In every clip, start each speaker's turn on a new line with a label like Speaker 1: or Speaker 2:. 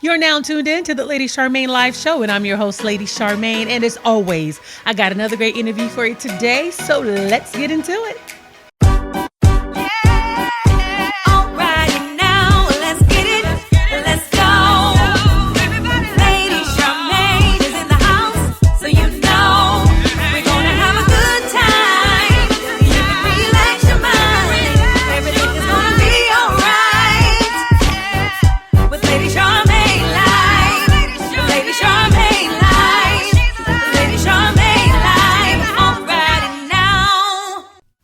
Speaker 1: You're now tuned in to the Lady Charmaine Live Show, and I'm your host, Lady Charmaine. And as always, I got another great interview for you today, so let's get into it.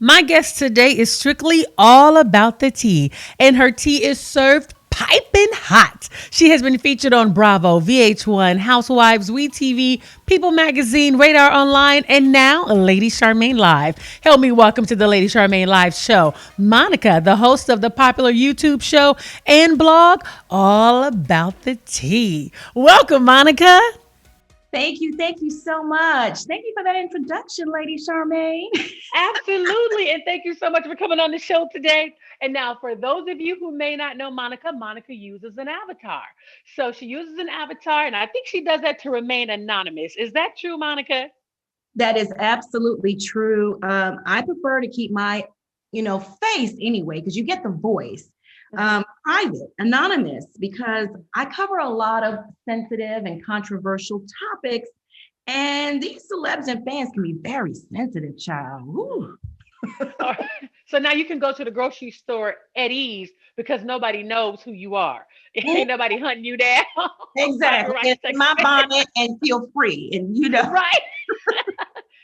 Speaker 1: My guest today is strictly all about the tea, and her tea is served piping hot. She has been featured on Bravo, VH1, Housewives, WeTV, People Magazine, Radar Online, and now Lady Charmaine Live. Help me welcome to the Lady Charmaine Live show, Monica, the host of the popular YouTube show and blog, All About the Tea. Welcome, Monica.
Speaker 2: Thank you. Thank you so much. Thank you for that introduction, Lady Charmaine.
Speaker 1: Absolutely. And thank you so much for coming on the show today. And now, for those of you who may not know Monica, Monica uses an avatar. So she uses an avatar, and I think she does that to remain anonymous. Is that true, Monica?
Speaker 2: That is absolutely true. I prefer to keep my, face anyway, because you get the voice. Private, anonymous, because I cover a lot of sensitive and controversial topics. And these celebs and fans can be very sensitive, child. Ooh.
Speaker 1: So now you can go to the grocery store at ease because nobody knows who you are. Ain't nobody hunting you down.
Speaker 2: Exactly. In my bonnet and feel free. And
Speaker 1: right.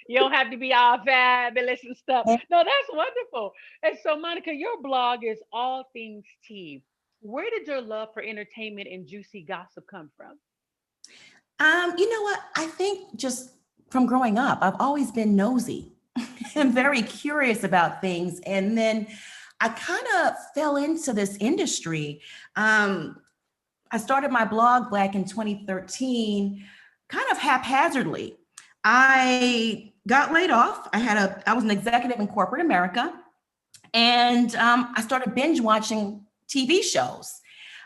Speaker 1: You don't have to be all fabulous and stuff. No, that's wonderful. And so, Monica, your blog is All Things Tea. Where did your love for entertainment and juicy gossip come from?
Speaker 2: You know what? I think just from growing up, I've always been nosy and very curious about things. And then I kind of fell into this industry. I started my blog back in 2013, kind of haphazardly. I got laid off. I was an executive in corporate America, and I started binge watching TV shows.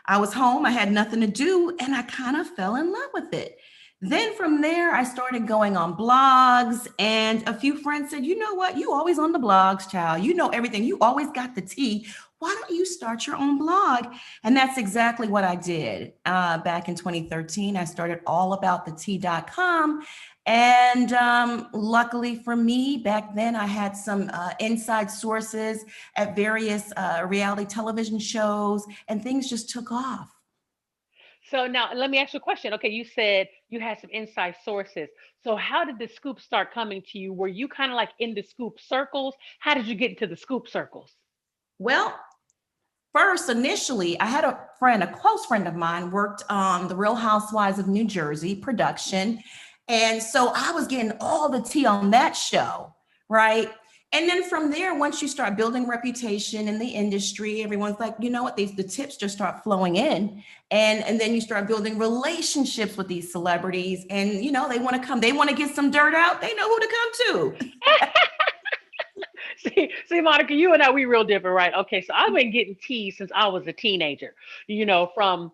Speaker 2: I was home, I had nothing to do, and I kind of fell in love with it. Then from there, I started going on blogs, and a few friends said, you know what? You always on the blogs, child. You know everything. You always got the tea. Why don't you start your own blog? And that's exactly what I did. Back in 2013, I started allaboutthetea.com. And luckily for me, back then I had some inside sources at various reality television shows, and things just took off.
Speaker 1: So now let me ask you a question. Okay, you said you had some inside sources. So how did the scoop start coming to you? Were you kind of like in the scoop circles? How did you get into the scoop circles?
Speaker 2: Well, first, initially, I had a close friend of mine worked on the Real Housewives of New Jersey production. And so I was getting all the tea on that show, right? And then from there, once you start building reputation in the industry, everyone's like, you know what, the tips just start flowing in. And then you start building relationships with these celebrities. And, they want to come, they want to get some dirt out. They know who to come to.
Speaker 1: See, Monica, you and I, we real different, right? Okay, so I've been getting tea since I was a teenager, from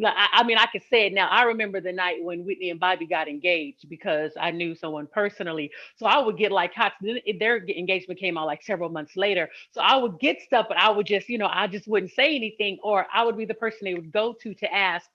Speaker 1: I could say it now. I remember the night when Whitney and Bobby got engaged because I knew someone personally. So I would get like hot. Their engagement came out like several months later. So I would get stuff, but I would just, I just wouldn't say anything, or I would be the person they would go to ask,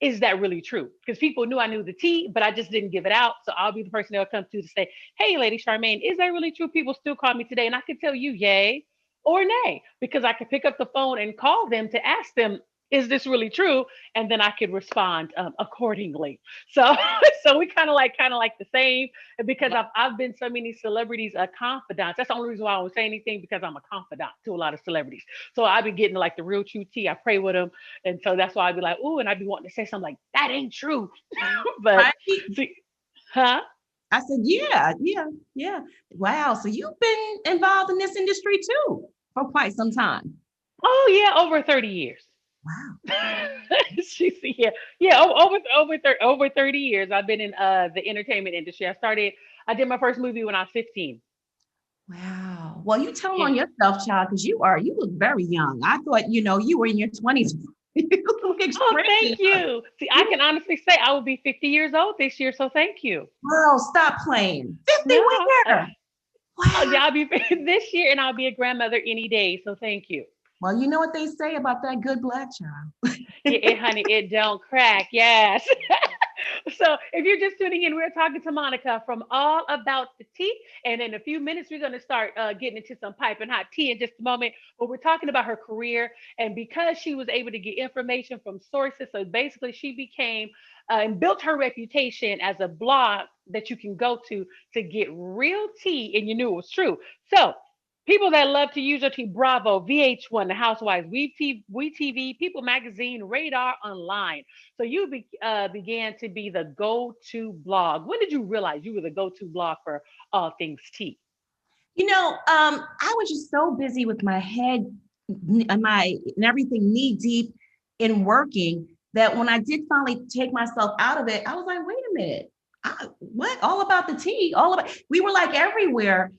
Speaker 1: is that really true? Because people knew I knew the tea, but I just didn't give it out. So I'll be the person they'll come to say, hey, Lady Charmaine, is that really true? People still call me today. And I could tell you yay or nay, because I could pick up the phone and call them to ask them, is this really true? And then I could respond accordingly. So, so we kind of like the same, because I've been so many celebrities confidants. That's the only reason why I don't say anything, because I'm a confidant to a lot of celebrities. So I've been getting like the real true tea. I pray with them, and so that's why I'd be like, ooh, and I'd be wanting to say something like that ain't true, but see, huh?
Speaker 2: I said, yeah. Wow. So you've been involved in this industry too for quite some time.
Speaker 1: Oh yeah, over 30 years.
Speaker 2: Wow.
Speaker 1: Yeah, over 30 years I've been in the entertainment industry. I did my first movie when I was 15.
Speaker 2: Wow. Well, you tell
Speaker 1: Yeah.
Speaker 2: on yourself, child, because you look very young. I thought, you were in your 20s. You look
Speaker 1: Oh,
Speaker 2: extremely
Speaker 1: thank
Speaker 2: young.
Speaker 1: you. See, I can honestly say I will be 50 years old this year, so thank you.
Speaker 2: Girl, stop playing. 50
Speaker 1: No,
Speaker 2: where? Wow.
Speaker 1: yeah, I'll be this year, and I'll be a grandmother any day. So thank you.
Speaker 2: Well, you know what they say about that good black child.
Speaker 1: Honey, it don't crack. Yes. So if you're just tuning in, we're talking to Monica from All About the Tea. And in a few minutes, we're going to start getting into some piping hot tea in just a moment. But we're talking about her career. And because she was able to get information from sources, so basically she became and built her reputation as a blog that you can go to get real tea. And you knew it was true. So people that love to use your tea, Bravo, VH1, The Housewives, WeTV, People Magazine, Radar Online. So you began to be the go-to blog. When did you realize you were the go-to blog for all things tea?
Speaker 2: I was just so busy with my head and everything knee deep in working that when I did finally take myself out of it, I was like, wait a minute. What? All about the tea. All about we were like everywhere.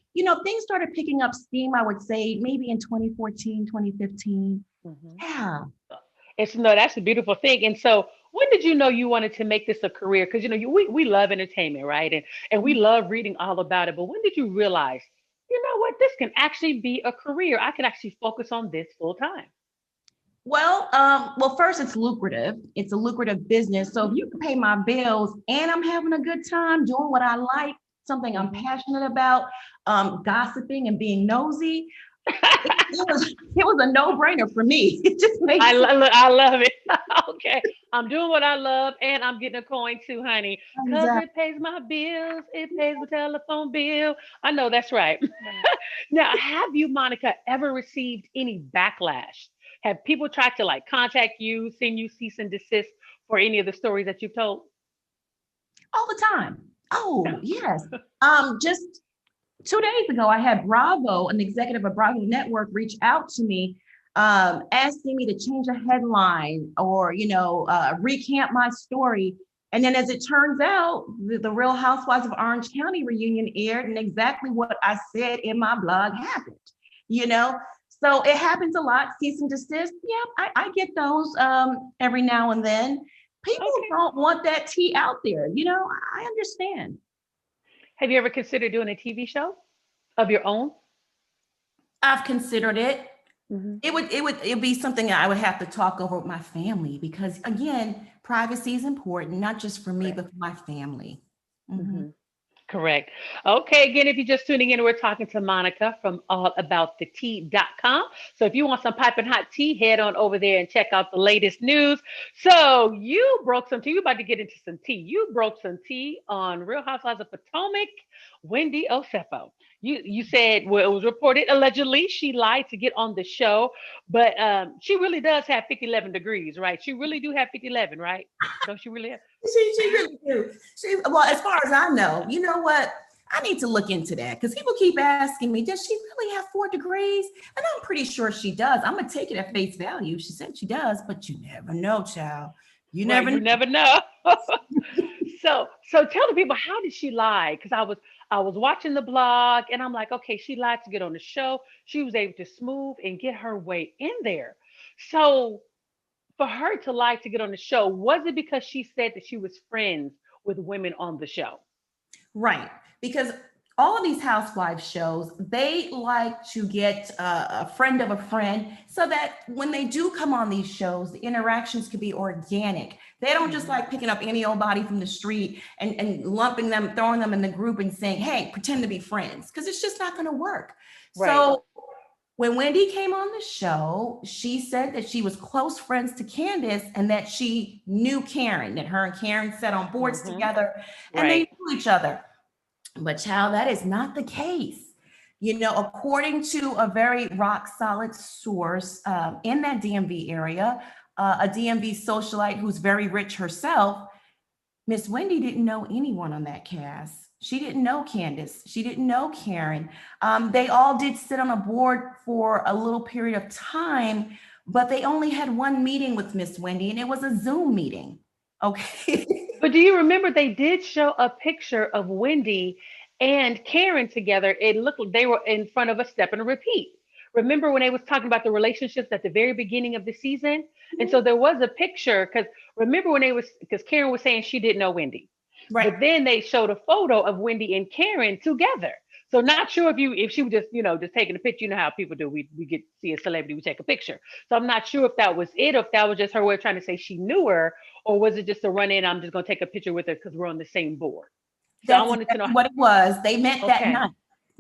Speaker 2: Things started picking up steam, I would say, maybe in 2014, 2015.
Speaker 1: Hmm.
Speaker 2: Yeah.
Speaker 1: It's no, that's a beautiful thing. And so, when did you know you wanted to make this a career? Because we love entertainment, right? And we love reading all about it. But when did you realize, you know what, this can actually be a career? I can actually focus on this full time.
Speaker 2: Well, first it's lucrative. It's a lucrative business. So if you can pay my bills and I'm having a good time doing what I like, something I'm
Speaker 1: Hmm.
Speaker 2: passionate about, gossiping and being nosy, it was a no-brainer for me. It just makes sense.
Speaker 1: I love it. Okay, I'm doing what I love, and I'm getting a coin too, honey, cause
Speaker 2: Exactly.
Speaker 1: it pays my bills. It pays my telephone bill. I know that's right. Now, have you, Monica, ever received any backlash? Have people tried to like contact you, send you cease and desist for any of the stories that you've told?
Speaker 2: All the time. Oh, yes. Just 2 days ago, I had Bravo, an executive of Bravo Network, reach out to me, asking me to change a headline or, recant my story. And then, as it turns out, the Real Housewives of Orange County reunion aired, and exactly what I said in my blog happened. You know, so it happens a lot. Cease and desist. Yeah, I get those every now and then. People
Speaker 1: Okay.
Speaker 2: don't want that tea out there. I understand.
Speaker 1: Have you ever considered doing a TV show of your own?
Speaker 2: I've considered it.
Speaker 1: Hmm.
Speaker 2: It'd be something that I would have to talk over with my family because again, privacy is important, not just for me, but for my family. Mhm.
Speaker 1: Correct. Correct. Okay, again, if you're just tuning in, we're talking to Monica from allaboutthetea.com. So if you want some piping hot tea, head on over there and check out the latest news. So you broke some tea. You're about to get into some tea. You broke some tea on Real Housewives of Potomac, Wendy Osefo. You said, well, it was reported allegedly she lied to get on the show, but she really does have 5011 degrees, right? She really do have 5011, right? Don't she really have?
Speaker 2: She really do. Well, as far as I know, you know what? I need to look into that because people keep asking me, does she really have 4 degrees? And I'm pretty sure she does. I'm gonna take it at face value. She said she does, but you never know, child. You
Speaker 1: Right,
Speaker 2: never
Speaker 1: you
Speaker 2: know.
Speaker 1: never know. So tell the people, how did she lie? Because I was watching the blog and I'm like, okay, she lied to get on the show. She was able to smooth and get her way in there. So for her to lie to get on the show, was it because she said that she was friends with women on the show?
Speaker 2: Right. Because all of these housewives shows, they like to get a friend of a friend so that when they do come on these shows, the interactions can be organic. They don't just
Speaker 1: Hmm.
Speaker 2: like picking up any old body from the street and lumping them, throwing them in the group and saying, hey, pretend to be friends, because it's just not going to work.
Speaker 1: Right.
Speaker 2: So when Wendy came on the show, she said that she was close friends to Candace and that she knew Karen, that her and Karen sat on boards
Speaker 1: Hmm.
Speaker 2: together and they
Speaker 1: Right.
Speaker 2: knew each other. But child, that is not the case. According to a very rock solid source in that DMV area, a DMV socialite who's very rich herself, Miss Wendy didn't know anyone on that cast. She didn't know Candace. She didn't know Karen. They all did sit on a board for a little period of time, but they only had one meeting with Miss Wendy, and it was a Zoom meeting. Okay.
Speaker 1: But do you remember they did show a picture of Wendy and Karen together? It looked like they were in front of a step and a repeat. remember when they was talking about the relationships at the very beginning of the season? And
Speaker 2: Mhm.
Speaker 1: so there was a picture because remember when they was because Karen was saying she didn't know Wendy.
Speaker 2: Right.
Speaker 1: But then they showed a photo of Wendy and Karen together. So not sure if she was just just taking a picture. You know how people do. We get see a celebrity, we take a picture. So I'm not sure if that was it, or if that was just her way of trying to say she knew her, or was it just a run in? I'm just gonna take a picture with her because we're on the same board. So I
Speaker 2: That's
Speaker 1: wanted to know.
Speaker 2: exactly what it was. They met that
Speaker 1: Okay.
Speaker 2: night.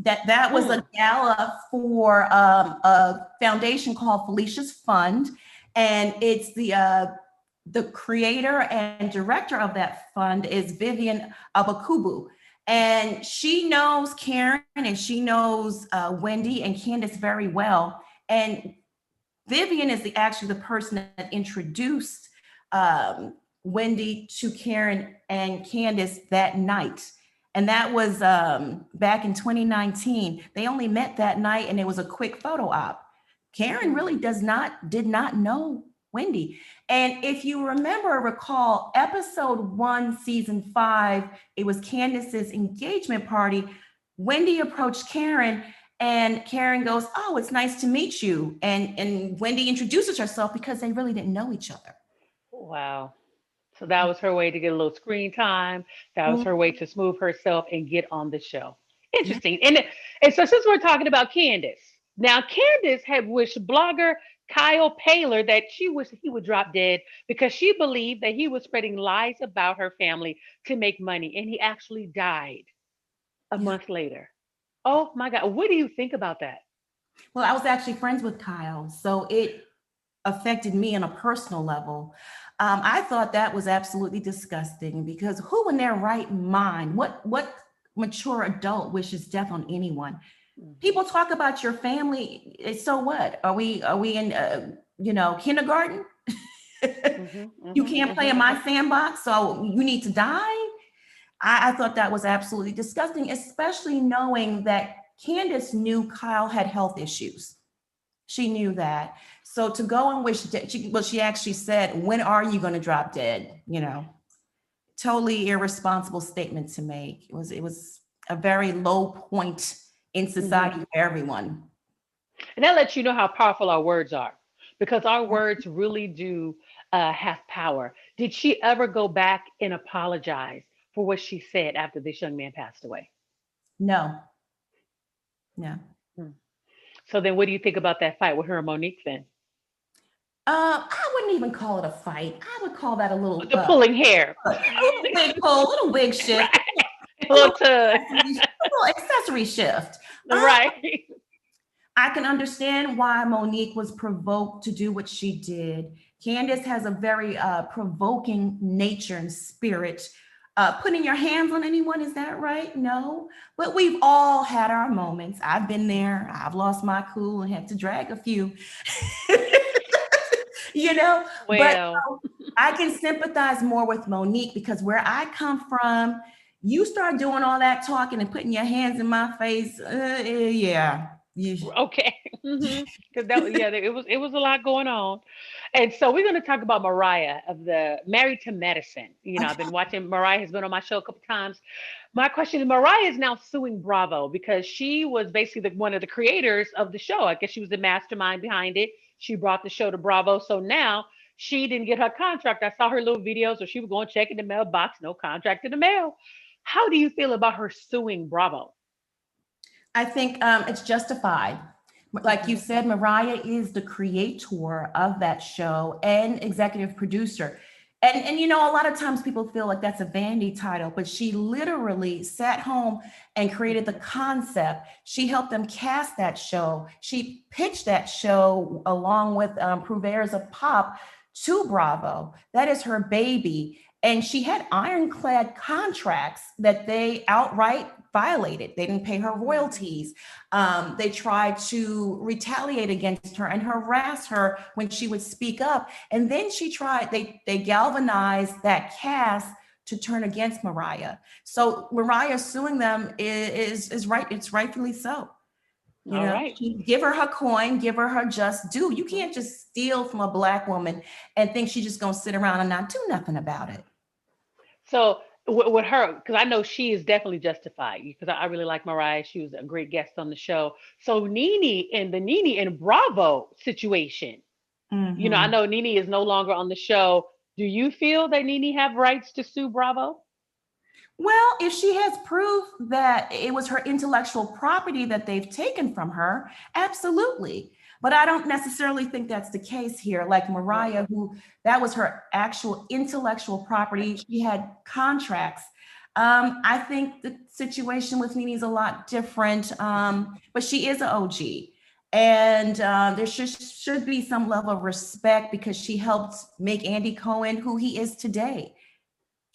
Speaker 2: That was a
Speaker 1: Mm,
Speaker 2: gala for a foundation called Felicia's Fund, and it's the creator and director of that fund is Vivian Abakubu, and she knows Karen and she knows Wendy and Candace very well. And Vivian is actually the person that introduced Wendy to Karen and Candace that night. And that was back in 2019. They only met that night and it was a quick photo op. Karen
Speaker 1: mm,
Speaker 2: really did not know Wendy. And if you remember, recall episode 1, season 5, it was Candace's engagement party. Wendy approached Karen and Karen goes, "Oh, it's nice to meet you." And Wendy introduces herself because they really didn't know each other.
Speaker 1: wow. So that was her way to get a little screen time. That was
Speaker 2: Mhm.
Speaker 1: her way to smooth herself and get on the show.
Speaker 2: Yeah.
Speaker 1: Interesting. And so since we're talking about Candace, now Candace had wished blogger Kyle Paler that she wished he would drop dead because she believed that he was spreading lies about her family to make money, and he actually died a
Speaker 2: Yeah.
Speaker 1: month later. Oh my God. What do you think about that?
Speaker 2: Well, I was actually friends with Kyle, so it affected me on a personal level. I thought that was absolutely disgusting because who in their right mind, what mature adult wishes death on anyone?
Speaker 1: Hmm.
Speaker 2: People talk about your family. So what? Are we in kindergarten?
Speaker 1: Hmm.
Speaker 2: You
Speaker 1: Hmm.
Speaker 2: can't play
Speaker 1: Hmm.
Speaker 2: in my sandbox, so you need to die. I thought that was absolutely disgusting, especially knowing that Candace knew Kyle had health issues. She knew that. So to go and wish, she actually said, "When are you going to drop dead?" Totally irresponsible statement to make. It was a very low point in
Speaker 1: Hmm.
Speaker 2: society for everyone.
Speaker 1: And that lets you know how powerful our words are because our words really do have power. Did she ever go back and apologize for what she said after this young man passed away?
Speaker 2: No, no.
Speaker 1: Hmm. So then, what do you think about that fight with her and Monique then?
Speaker 2: I wouldn't even call it a fight. I would call that
Speaker 1: The pulling hair.
Speaker 2: a little wig pull, a little wig shift,
Speaker 1: Right. A
Speaker 2: a
Speaker 1: little
Speaker 2: little
Speaker 1: tug.
Speaker 2: accessory shift.
Speaker 1: Right.
Speaker 2: I can understand why Monique was provoked to do what she did. Candace has a very provoking nature and spirit. Putting your hands on anyone, is that right? No. But we've all had our moments. I've been there. I've lost my cool and had to drag a few, you know. But
Speaker 1: Well,
Speaker 2: I can sympathize more with Monique because where I come from, you start doing all that talking and putting your hands in my face. Yeah. You,
Speaker 1: okay. Because yeah, it was a lot going on. And so we're going to talk about Mariah of the Married to Medicine. I've been watching. Mariah has been on my show a couple times. My question is, Mariah is now suing Bravo because she was basically one of the creators of the show. I guess she was the mastermind behind it. She brought the show to Bravo. So now she didn't get her contract. I saw her little videos where she was going to check in the mailbox, no contract in the mail. How do you feel about her suing Bravo?
Speaker 2: I think it's justified. Like you
Speaker 1: Hmm.
Speaker 2: said, Mariah is the creator of that show and executive producer. And a lot of times people feel like that's a vanity title, but she literally sat home and created the
Speaker 1: Hmm.
Speaker 2: concept. She helped them cast that show. She pitched that show along with Purveyors of Pop to Bravo. That is her baby. And she had ironclad contracts that they outright violated. They didn't pay her royalties. They tried to retaliate against her and harass her when she would speak up. And then they galvanized that cast to turn against Mariah. So Mariah suing them is right. It's rightfully so.
Speaker 1: All right.
Speaker 2: Give her her coin, give her her just due. You
Speaker 1: Mhm.
Speaker 2: can't just steal from a Black woman and think she's just gonna sit around and not do nothing about it.
Speaker 1: So with her, because I know she is definitely justified. Because I really like Mariah. She was a great guest on the show. So Nene and Bravo situation. I
Speaker 2: Mhm.
Speaker 1: know Nene is no longer on the show. Do you feel that Nene have rights to sue Bravo?
Speaker 2: Well, if she has proof that it was her intellectual property that they've taken from her, absolutely. But I don't necessarily think that's the case here. Like
Speaker 1: Right.
Speaker 2: Mariah, who that was her actual intellectual property, she had contracts. I think the situation with Nene is a lot different, but she is an OG. And there should be some level of respect because she helped make Andy Cohen who he is today.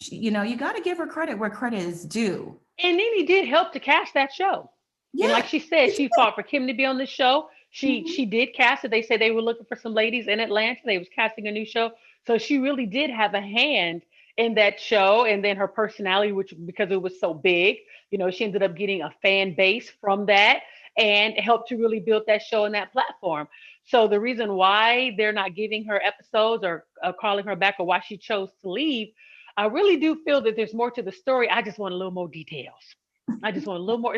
Speaker 2: You got to give her credit where credit is due.
Speaker 1: And Nene did help to cast that show. And
Speaker 2: Yeah.
Speaker 1: like she said, she fought for Kim to be on the show. She
Speaker 2: Mhm.
Speaker 1: she did cast it. They said they were looking for some ladies in Atlanta. They was casting a new show. So she really did have a hand in that show. And then her personality, which because it was so big, she ended up getting a fan base from that and helped to really build that show and that platform. So the reason why they're not giving her episodes or calling her back or why she chose to leave, I really do feel that there's more to the story. I just want a little more details. I just want a little more.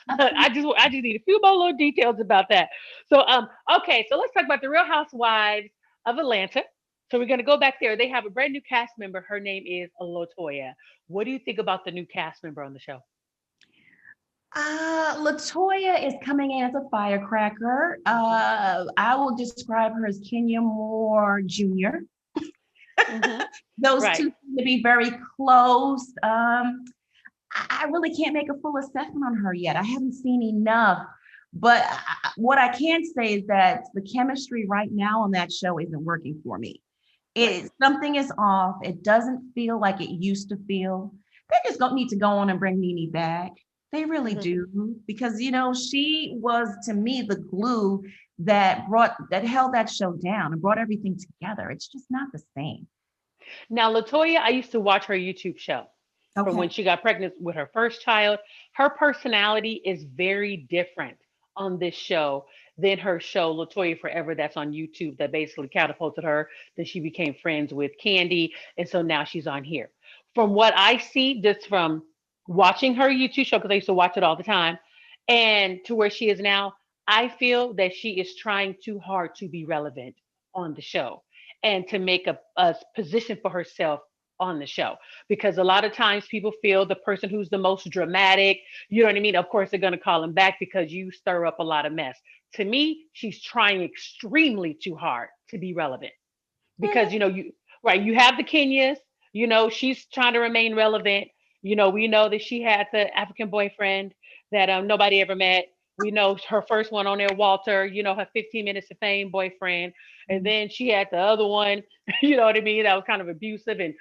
Speaker 1: I just need a few more little details about that. So okay, so let's talk about the Real Housewives of Atlanta. So we're gonna go back there. They have a brand new cast member. Her name is Latoya. What do you think about the new cast member on the show?
Speaker 2: Latoya is coming in as a firecracker. I will describe her as Kenya Moore Jr.
Speaker 1: Hmm.
Speaker 2: Those two
Speaker 1: Right.
Speaker 2: seem to be very close. I really can't make a full assessment on her yet. I haven't seen enough. But what I can say is that the chemistry right now on that show isn't working for me.
Speaker 1: Right.
Speaker 2: Something is off. It doesn't feel like it used to feel. They just don't need to go on and bring Nene back. They really
Speaker 1: Hmm.
Speaker 2: do because she was to me the glue that held that show down and brought everything together. It's just not the same.
Speaker 1: Now, Latoya, I used to watch her YouTube show from
Speaker 2: Okay.
Speaker 1: when she got pregnant with her first child. Her personality is very different on this show than her show, Latoya Forever, that's on YouTube, that basically catapulted her. Then she became friends with Candy. And so now she's on here. From what I see, just from watching her YouTube show, because I used to watch it all the time, and to where she is now, I feel that she is trying too hard to be relevant on the show and to make a position for herself on the show, because a lot of times people feel the person who's the most dramatic, you know what I mean, of course they're going to call him back because you stir up a lot of mess. To me, she's trying extremely too hard to be relevant because
Speaker 2: Eh,
Speaker 1: you right, you have the Kenyas, she's trying to remain relevant. We know that she had the African boyfriend that nobody ever met. We know her first one on there, Walter, her 15 minutes of fame boyfriend. And then she had the other one, you know what I mean, that was kind of abusive and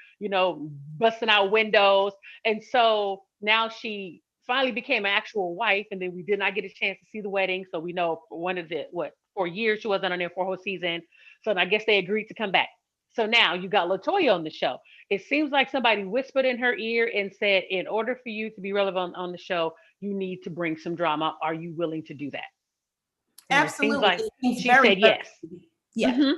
Speaker 1: busting out windows. And so now she finally became an actual wife, and then we did not get a chance to see the wedding, so we know one of the what 4 years she wasn't on there for a whole season. So I guess they agreed to come back. So now you got Latoya on the show. It seems like somebody whispered in her ear and said, in order for you to be relevant on the show, you need to bring some drama. Are you willing to do that? And it seems
Speaker 2: Absolutely.
Speaker 1: like
Speaker 2: It seems
Speaker 1: she
Speaker 2: very
Speaker 1: said yes.
Speaker 2: thirsty. Yeah,
Speaker 1: Hmm.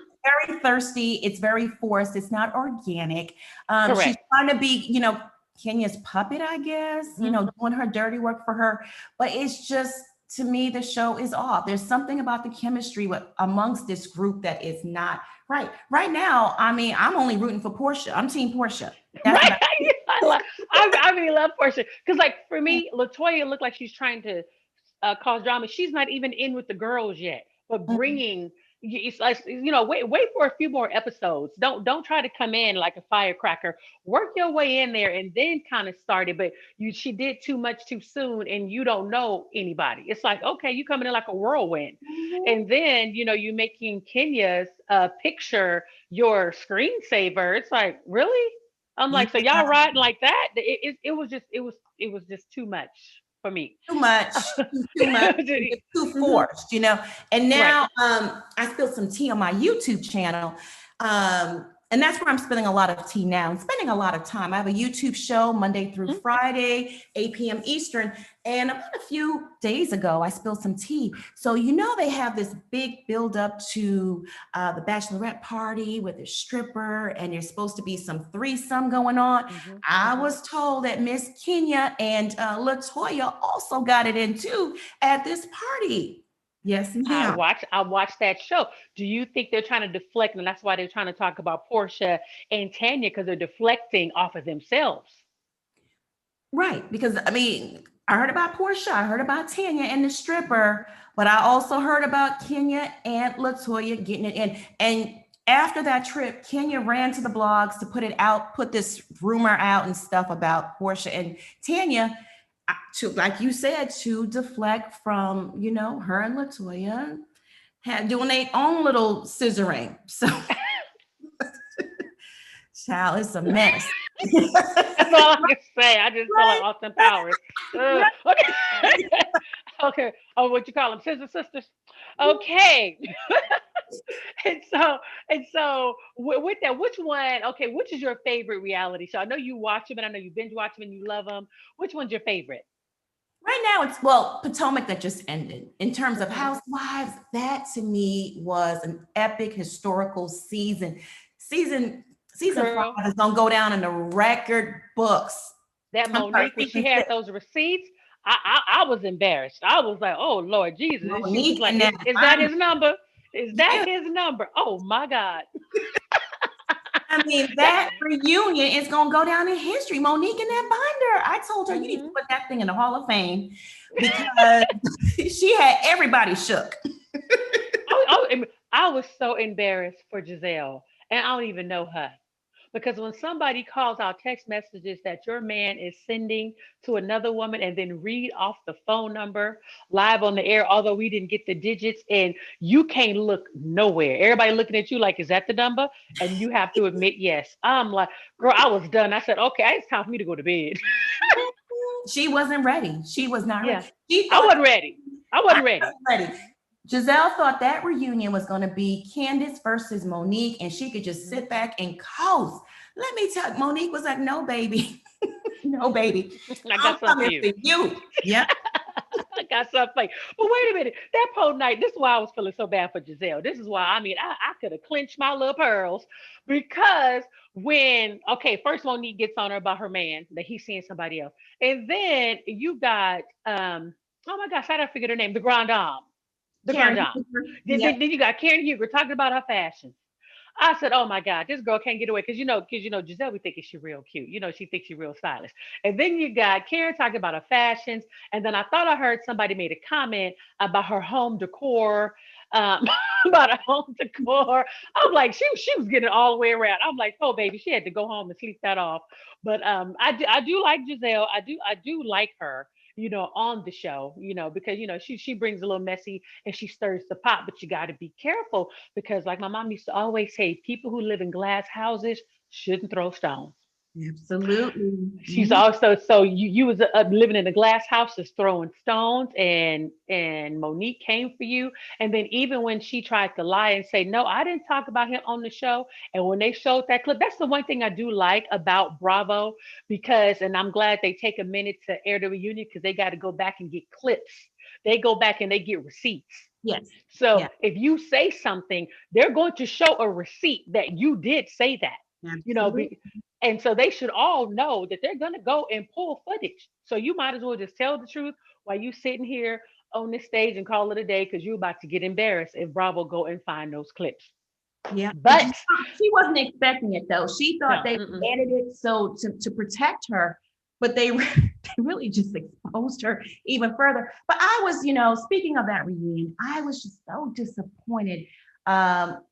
Speaker 2: very thirsty. It's very forced. It's not organic. She's
Speaker 1: Correct.
Speaker 2: trying to be, Kenya's puppet, I guess,
Speaker 1: Hmm.
Speaker 2: doing her dirty work for her. But it's just, to me, the show is off. There's something about the chemistry amongst this group that is not right. Right now, I mean, I'm only rooting for Portia. I'm Team Portia. That's
Speaker 1: Right.
Speaker 2: about
Speaker 1: I really love Portia because, like, for me, Latoya looked like she's trying to cause drama. She's not even in with the girls yet, but
Speaker 2: it.
Speaker 1: bringing it's like wait for a few more episodes. Don't try to come in like a firecracker. Work your way in there and then kind of start it. But she did too much too soon, and you don't know anybody. It's like, okay, you coming in like a whirlwind,
Speaker 2: Mhm.
Speaker 1: and then you making Kenya's picture your screensaver. It's like, really? I'm like, so
Speaker 2: Yeah,
Speaker 1: y'all riding like that? It was just too much for me.
Speaker 2: too much, too much, it's too
Speaker 1: Hmm.
Speaker 2: forced. And
Speaker 1: Right.
Speaker 2: now I spilled some tea on my YouTube channel. and that's where I'm spending a lot of tea now and spending a lot of time. I have a YouTube show Monday through
Speaker 1: Mhm.
Speaker 2: Friday, 8 p.m. Eastern. And about a few days ago, I spilled some tea. So, they have this big build up to the bachelorette party with a stripper, and there's supposed to be some threesome going on.
Speaker 1: Mhm.
Speaker 2: I
Speaker 1: Mhm.
Speaker 2: was told that Miss Kenya and Latoya also got it in too at this party. Yes, ma'am.
Speaker 1: I watched that show. Do you think they're trying to deflect, and that's why they're trying to talk about Portia and Tanya because they're deflecting off of themselves?
Speaker 2: Right, because I mean, I heard about Portia, I heard about Tanya and the stripper, but I also heard about Kenya and Latoya getting it in. And after that trip, Kenya ran to the blogs to put it out, put this rumor out and stuff about Portia and Tanya, to, like you said, to deflect from, her and Latoya had doing their own little scissoring. So, child, it's a mess.
Speaker 1: That's all I can say. I just feel like
Speaker 2: Right,
Speaker 1: Austin Powers. Ugh. Okay. Okay. Oh, what you call them? Scissor sisters. Okay. And so, with that, which one? Okay, which is your favorite reality show? I know you watch them, and I know you binge watch them, and you love them. Which one's your favorite?
Speaker 2: right now, it's well, Potomac that just ended. In terms of
Speaker 1: Okay.
Speaker 2: Housewives, that to me was an epic historical season. Season season
Speaker 1: Girl,
Speaker 2: 5 is gonna go down in the record books.
Speaker 1: that
Speaker 2: I'm sorry,
Speaker 1: Monique when she
Speaker 2: season
Speaker 1: had
Speaker 2: 6.
Speaker 1: those receipts, I was embarrassed. I was like, oh Lord Jesus. And she was
Speaker 2: Monique
Speaker 1: like,
Speaker 2: and that
Speaker 1: is that
Speaker 2: binder.
Speaker 1: his number? Is that
Speaker 2: Yeah,
Speaker 1: his number? Oh my God.
Speaker 2: I mean
Speaker 1: That
Speaker 2: that reunion is gonna go down in history. Monique and that binder. I told her you need to
Speaker 1: hmm
Speaker 2: put that thing in the Hall of Fame because she had everybody shook.
Speaker 1: I was so embarrassed for Giselle, and I don't even know her. Because when somebody calls out text messages that your man is sending to another woman and then read off the phone number live on the air, although we didn't get the digits, and you can't look nowhere. Everybody looking at you like, is that the number? And you have to admit yes. I'm like, girl, I was done. I said, okay, it's time for me to go to bed.
Speaker 2: She wasn't ready. She was not ready.
Speaker 1: Yeah.
Speaker 2: She
Speaker 1: I
Speaker 2: thought
Speaker 1: wasn't ready. I
Speaker 2: I
Speaker 1: wasn't ready.
Speaker 2: wasn't ready. Giselle thought that reunion was going to be Candace versus Monique, and she could just
Speaker 1: Mhm.
Speaker 2: sit back and coast. Let me tell you, Monique was like, no, baby, no, baby,
Speaker 1: I
Speaker 2: I'm
Speaker 1: got something for
Speaker 2: coming
Speaker 1: you.
Speaker 2: for you. Yep.
Speaker 1: I got something for you. But wait a minute. That whole night, this is why I was feeling so bad for Giselle. This is why, I mean, I could have clenched my little pearls because when, okay, first Monique gets on her about her man, that he's seeing somebody else. And then you got, oh my gosh, I don't forget her name, the Grand Dame. The Grand
Speaker 2: Karen.
Speaker 1: Dame. Then,
Speaker 2: Yep.
Speaker 1: then, then you got Karen Huger talking about her fashion. I said, "Oh my God, this girl can't get away," because Giselle, we thinking she real cute. She thinks she real stylish. And then you got Karen talking about her fashions, and then I thought I heard somebody made a comment about her home decor, um, about her home decor. I'm like, she was getting it all the way around. I'm like, oh baby, she had to go home and sleep that off. But I do like Giselle. I do like her. On the show, because she brings a little messy and she stirs the pot, but you got to be careful because, like my mom used to always say, people who live in glass houses shouldn't throw stones.
Speaker 2: Absolutely.
Speaker 1: She's
Speaker 2: Mhm.
Speaker 1: also so you was living in a glass house, just throwing stones, and Monique came for you. And then even when she tried to lie and say no, I didn't talk about him on the show. And when they showed that clip, that's the one thing I do like about Bravo because, and I'm glad they take a minute to air the reunion because they got to go back and get clips. They go back and they get receipts.
Speaker 2: Yes.
Speaker 1: So
Speaker 2: Yeah.
Speaker 1: if you say something, they're going to show a receipt that you did say that. You know,
Speaker 2: Absolutely.
Speaker 1: be, and so they should all know that they're going to go and pull footage. So you might as well just tell the truth while you sitting here on this stage and call it a day because you're about to get embarrassed if Bravo go and find those clips.
Speaker 2: Yeah. And
Speaker 1: But
Speaker 2: she wasn't expecting it though. She thought
Speaker 1: no,
Speaker 2: they
Speaker 1: mm-mm.
Speaker 2: edited it so to protect her, but they they really just exposed her even further. But I was, speaking of that reunion, I was just so disappointed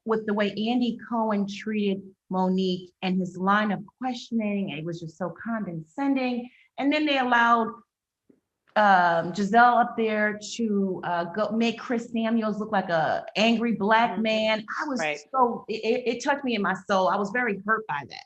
Speaker 2: with the way Andy Cohen treated Monique and his line of questioning. It was just so condescending. And then they allowed Giselle up there to go make Chris Samuels look like a angry black
Speaker 1: Hmm.
Speaker 2: man. I
Speaker 1: Right.
Speaker 2: was so it touched me in my soul. I was very hurt by that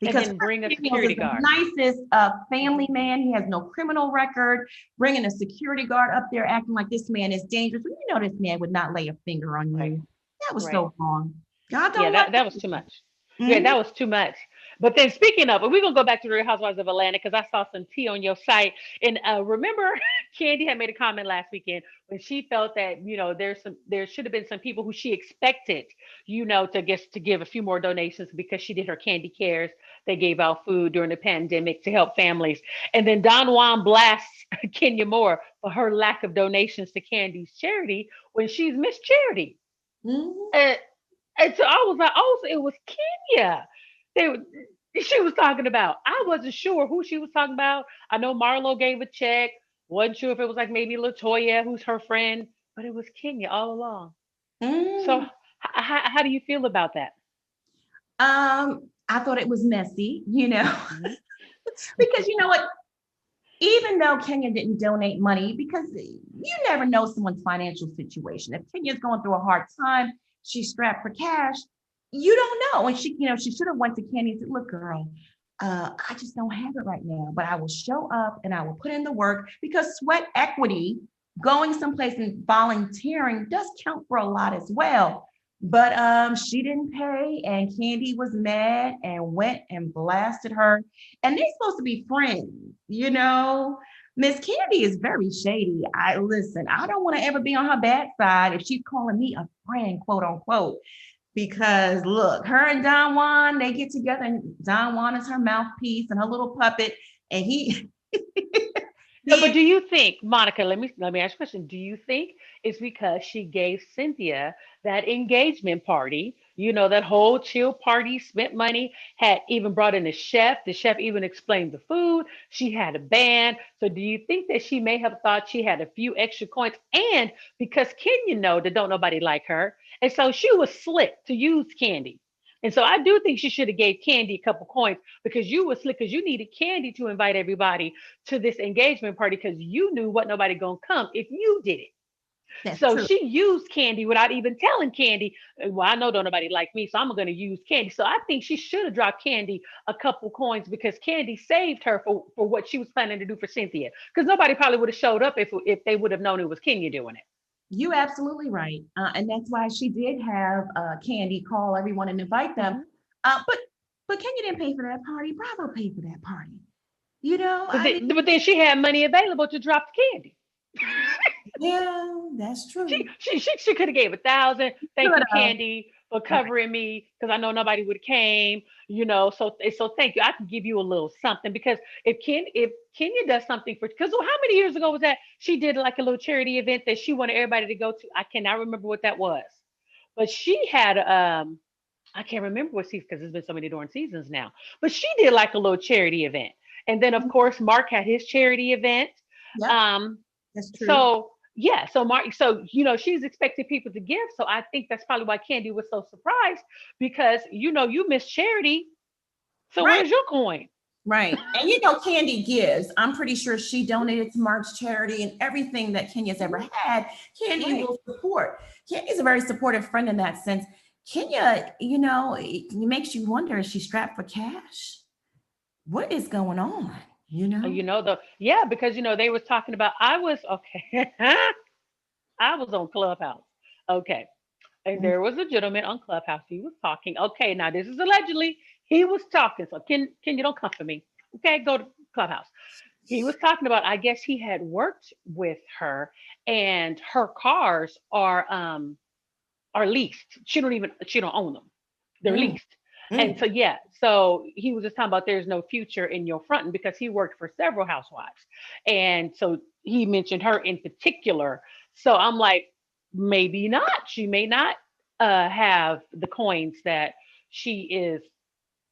Speaker 1: And
Speaker 2: because
Speaker 1: then bring a
Speaker 2: Chris Samuels is
Speaker 1: security
Speaker 2: the
Speaker 1: guard.
Speaker 2: nicest family
Speaker 1: Hmm.
Speaker 2: man. He has no criminal record. Bringing a security guard up there acting like this man is dangerous. This man would not lay a finger on
Speaker 1: Right.
Speaker 2: you. That was
Speaker 1: Right.
Speaker 2: so wrong. God
Speaker 1: Yeah,
Speaker 2: don't like
Speaker 1: that was
Speaker 2: it.
Speaker 1: too much. Yeah,
Speaker 2: Mhm.
Speaker 1: that was too much. But then speaking of, we're gonna go back to the Real Housewives of Atlanta because I saw some tea on your site. And remember, Candy had made a comment last weekend when she felt that there should have been some people who she expected to give a few more donations because she did her Candy Cares. They gave out food during the pandemic to help families. And then Don Juan blasts Kenya Moore for her lack of donations to Candy's charity when she's Miss Charity.
Speaker 2: Mhm.
Speaker 1: And so I was like, oh, so it was Kenya. They were- she was talking about. I wasn't sure who she was talking about. I know Marlo gave a check. Wasn't sure if it was like maybe Latoya, who's her friend, but it was Kenya all along. So
Speaker 2: Mm.
Speaker 1: how do you feel about that?
Speaker 2: I thought it was messy,
Speaker 1: Mhm.
Speaker 2: because you know what? Even though Kenya didn't donate money, because you never know someone's financial situation. If Kenya's going through a hard time, she's strapped for cash. You don't know. And she should have went to Kenya and said, "Look, girl, I just don't have it right now, but I will show up and I will put in the work because sweat equity, going someplace and volunteering does count for a lot as well." But she didn't pay, and Candy was mad and went and blasted her. And they're supposed to be friends. Miss Candy is very shady. I listen, I don't want to ever be on her bad side if she's calling me a friend, quote unquote. Because look, her and Don Juan, they get together, and Don Juan is her mouthpiece and her little puppet. And he
Speaker 1: No, but
Speaker 2: he
Speaker 1: do you think, Monica, let me ask you a question. Do you think it's because she gave Cynthia that engagement party, that whole chill party, spent money, had even brought in a chef. The chef even explained the food. She had a band. So do you think that she may have thought she had a few extra coins? And because Kenya know that don't nobody like her. And so she was slick to use Candy. And so I do think she should have gave Candy a couple coins because you were slick because you needed Candy to invite everybody to this engagement party because you knew what nobody gonna come if you did it.
Speaker 2: that's
Speaker 1: So
Speaker 2: true.
Speaker 1: she used Candy without even telling Candy, well, I know don't nobody like me, so I'm gonna use Candy. So I think she should have dropped Candy a couple coins because Candy saved her for what she was planning to do for Cynthia. Because nobody probably would have showed up if they would have known it was Kenya doing it.
Speaker 2: You absolutely right. And that's why she did have Candy call everyone and invite them.
Speaker 1: Mhm.
Speaker 2: But Kenya didn't pay for that party. Bravo paid for that party.
Speaker 1: But
Speaker 2: I
Speaker 1: then,
Speaker 2: mean,
Speaker 1: but then she had money available to drop the Candy.
Speaker 2: yeah, that's
Speaker 1: She
Speaker 2: true.
Speaker 1: she she, she could have gave 1,000. Thank
Speaker 2: Could
Speaker 1: you,
Speaker 2: have.
Speaker 1: Candy, for
Speaker 2: Right.
Speaker 1: covering me because I know nobody would have came. So thank you. I can give you a little something because if Kenya does something for because how many years ago was that she did like a little charity event that she wanted everybody to go to. I cannot remember what that was, but she had I can't remember what season because there's been so many during seasons now. But she did like a little charity event, and then of course Mark had his charity event.
Speaker 2: Yep,
Speaker 1: Um,
Speaker 2: that's true.
Speaker 1: so yeah, so Mark, so she's expecting people to give. So I think that's probably why Candy was so surprised because you missed charity. So
Speaker 2: Right.
Speaker 1: where's your coin?
Speaker 2: Right. And Candy gives. I'm pretty sure she donated to Mark's charity and everything that Kenya's ever
Speaker 1: Mhm.
Speaker 2: had. Candy
Speaker 1: Right.
Speaker 2: will support. Kenya's a very supportive friend in that sense. Kenya, it makes you wonder, is she strapped for cash? What is going on? You know?
Speaker 1: Yeah, because they was talking about I was okay. I was on Clubhouse. Okay. And
Speaker 2: Mm.
Speaker 1: there was a gentleman on Clubhouse. He was talking. Okay, now this is allegedly he was talking. So can you don't come for me? Okay, go to Clubhouse. He was talking about. I guess he had worked with her, and her cars are leased. She don't own them. They're
Speaker 2: Mm.
Speaker 1: leased. And
Speaker 2: Mm.
Speaker 1: so yeah, so he was just talking about there's no future in your fronting because he worked for several housewives. And so he mentioned her in particular. So I'm like, maybe not. She may not have the coins that she is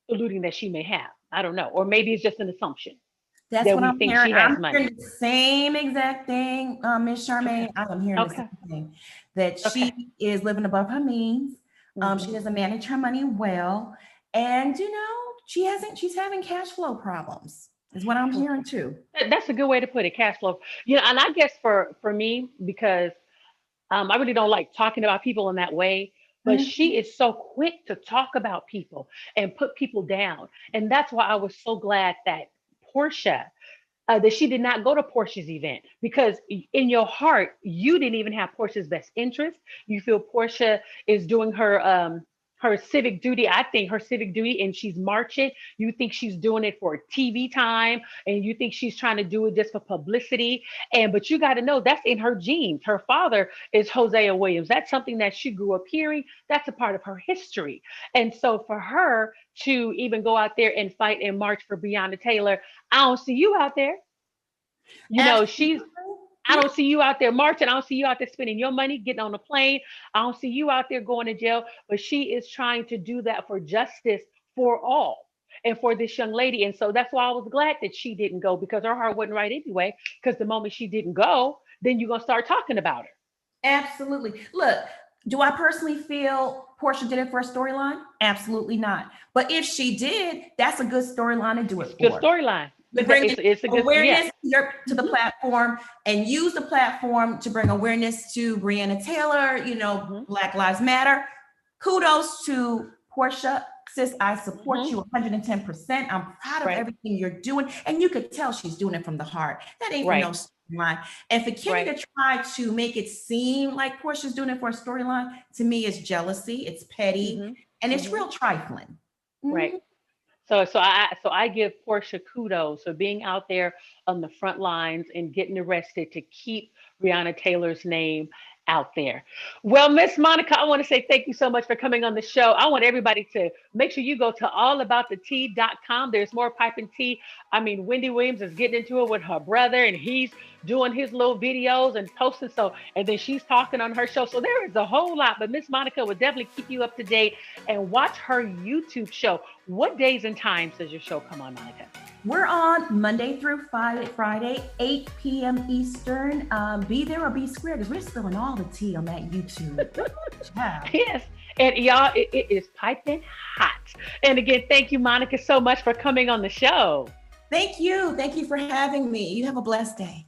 Speaker 1: alluding that she may have. I don't know. Or maybe it's just an assumption
Speaker 2: That's
Speaker 1: that
Speaker 2: what
Speaker 1: we
Speaker 2: I'm
Speaker 1: think
Speaker 2: hearing.
Speaker 1: she has
Speaker 2: I'm
Speaker 1: money.
Speaker 2: hearing the same exact thing, Miss
Speaker 1: Okay.
Speaker 2: Charmaine. I am hearing the
Speaker 1: Okay.
Speaker 2: same thing, that
Speaker 1: Okay.
Speaker 2: she is living above her means. She
Speaker 1: Hmm.
Speaker 2: doesn't manage her money well, and she's having cash flow problems. Is what I'm hearing
Speaker 1: Okay.
Speaker 2: too.
Speaker 1: That's a good way to put it. Cash flow. And I guess for me because I really don't like talking about people in that way, but
Speaker 2: Mhm.
Speaker 1: she is so quick to talk about people and put people down. And that's why I was so glad that Portia, that she did not go to Portia's event because in your heart, you didn't even have Portia's best interest. You feel Portia is doing her her civic duty. I think her civic duty, and she's marching. You think she's doing it for TV time, and you think she's trying to do it just for publicity. And but you got to know that's in her genes. Her father is Hosea Williams. That's something that she grew up hearing. That's a part of her history. And so for her to even go out there and fight and march for Breonna Taylor, I don't see you out there. You know, she's
Speaker 2: Absolutely.
Speaker 1: I don't see you out there marching. I don't see you out there spending your money, getting on a plane. I don't see you out there going to jail. But she is trying to do that for justice for all and for this young lady. And so that's why I was glad that she didn't go, because her heart wasn't right anyway. Because the moment she didn't go, then you're going to start talking about her.
Speaker 2: Absolutely. Look, do I personally feel Portia did it for a storyline? Absolutely not. But if she did, that's a good storyline to do it
Speaker 1: Good
Speaker 2: for.
Speaker 1: storyline.
Speaker 2: To bring
Speaker 1: It's a good,
Speaker 2: awareness
Speaker 1: yeah.
Speaker 2: to the platform, and use the platform to bring awareness to Breonna Taylor,
Speaker 1: Hmm.
Speaker 2: Black Lives Matter. Kudos to Portia. Sis, I support
Speaker 1: Hmm.
Speaker 2: you 110%. I'm proud of
Speaker 1: Right,
Speaker 2: everything you're doing. And you could tell she's doing it from the heart. That ain't for no
Speaker 1: right,
Speaker 2: storyline. And for Kenny
Speaker 1: right.
Speaker 2: to try to make it seem like Portia's doing it for a storyline, to me, is jealousy, it's petty,
Speaker 1: Hmm.
Speaker 2: and it's
Speaker 1: Hmm.
Speaker 2: real trifling.
Speaker 1: Right.
Speaker 2: Mhm.
Speaker 1: So I give Portia kudos for being out there on the front lines and getting arrested to keep Breonna Taylor's name out there. Well, Miss Monica, I want to say thank you so much for coming on the show. I want everybody to make sure you go to allaboutthetea.com. There's more piping tea. I mean, Wendy Williams is getting into it with her brother, and he's doing his little videos and posting. So, and then she's talking on her show. So there is a whole lot. But Miss Monica will definitely keep you up to date, and watch her YouTube show. What days and times does your show come on, Monica?
Speaker 2: We're on Monday through Friday, 8 p.m. Eastern. Be there or be square, because we're spilling all the tea on that YouTube. Yeah.
Speaker 1: Yes. And y'all, it is piping hot. And again, thank you, Monica, so much for coming on the show.
Speaker 2: Thank you. Thank you for having me. You have a blessed day.